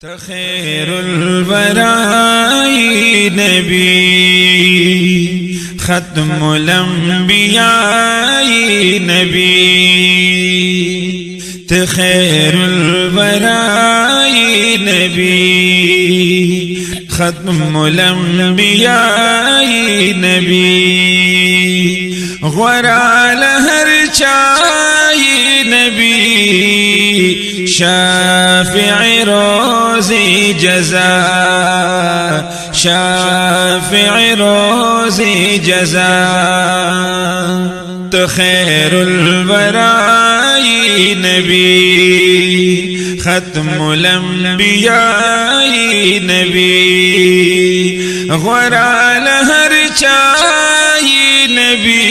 خیر الوراء نبی ختم الانبیاء نبی خیر الوراء نبی ختم الانبیاء نبی غورا لہر چاہی نبی شافع روزی جزا شافع روزی جزا تو خیر الوراء نبی ختم الانبیاء نبی غورا لہر چاہی نبی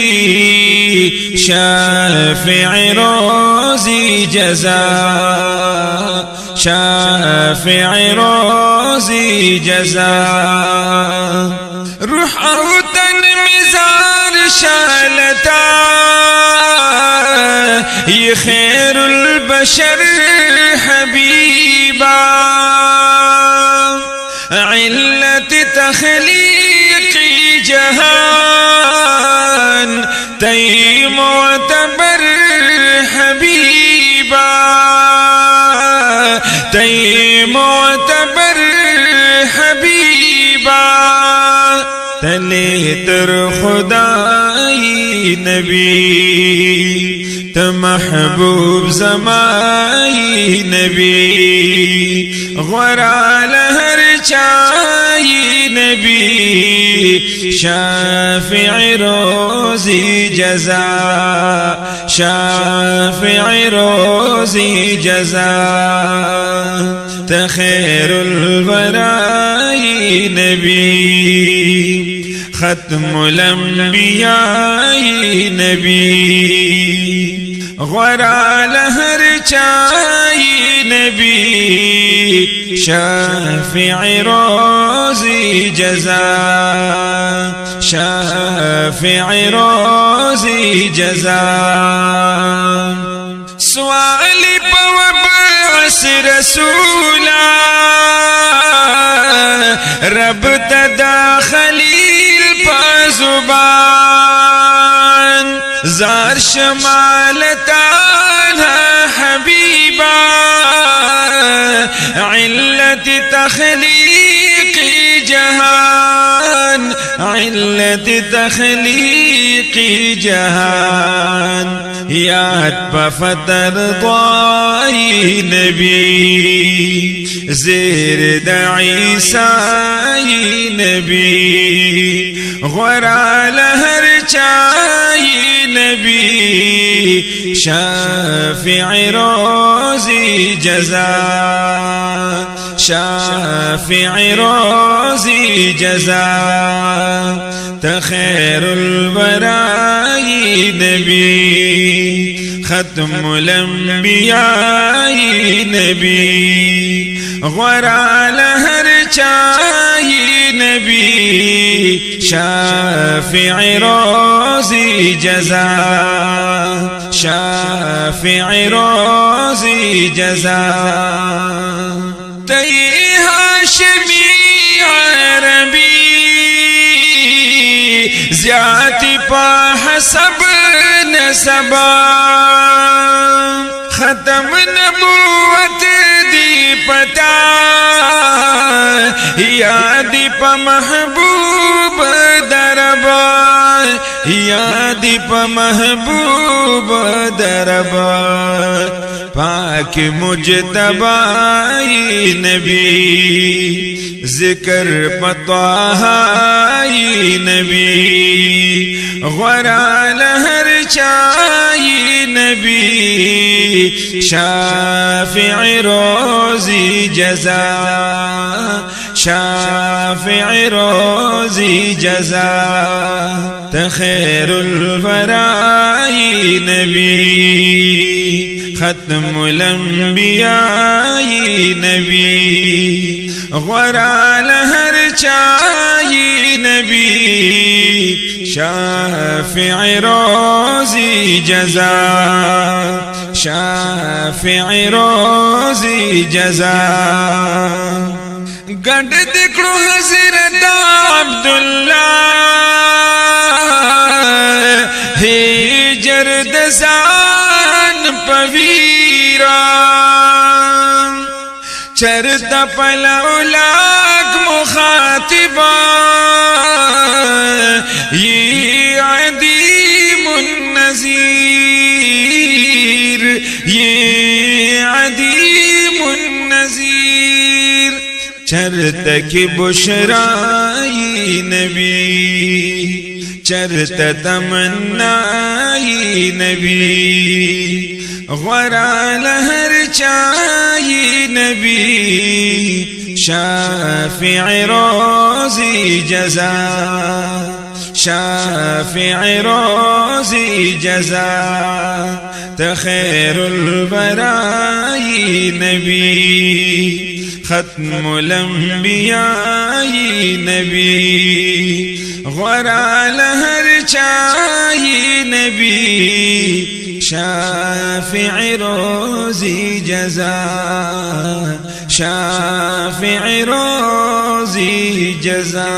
شافع روزی جزا شافع روزی جزا روح او تن مزار شالتا یہ خیر البشر حبیبا علت تخلیق جہان تی معتبر حبیبا تی معتبر حبیبا تلی تر خدای نبی تو محبوب زمائی نبی غورا لہر چاہی نبی شافع روزی جزا شافع روزی جزا تخیر الوراء نبی ختم الانبیاء نبی غورا لہر چاہی نبی شافع روزی جزا شافع روزی جزا سوالی پوابعث رسولا رب تدا خلیل پا زبان زار شمالتانا حبیبا علت تخلیق جہان علت تخلیق جہان یاد بفتر ضائی نبی زیر دعیسائی نبی غورا لہر چاہی نبی شافع روزی جزا شافع روزی جزا تخیر الوراء نبی ختم الانبیاء نبی غورا لہر چاہی نبی شافع روزی جزا شافع روزی جزا تی ہاشمی عربی زیادی پا حسب نسبا ختم نبوت دی پتا یادی پا محبوب دربا یادی پا محبوب دربا پاک مجتبائی نبی ذکر پتوائی نبی غورا لہر چاہی نبی شافع روزی جزا شافع روزی جزا تخیر الوراء نبی ختم الانبیاء نبی غورا لہر چاہی نبی شافع روزی جزا شافع روزی جزا گڈ دکڑو حضرت عبداللہ ہجر دزان پویرا چرتا پلولاک مخاطبا یہ عدیم النظیر یہ عدیم النظیر چرتا کی بشرائی نبی چرتا تمنائی نبی غرال ہر چاہی نبی شافع روزی جزا شافع روزی جزا تخیر البرائی نبی ختم الانبیاء نبی غرال ہر چاہی نبی شافع روزی جزا شافع روزی جزا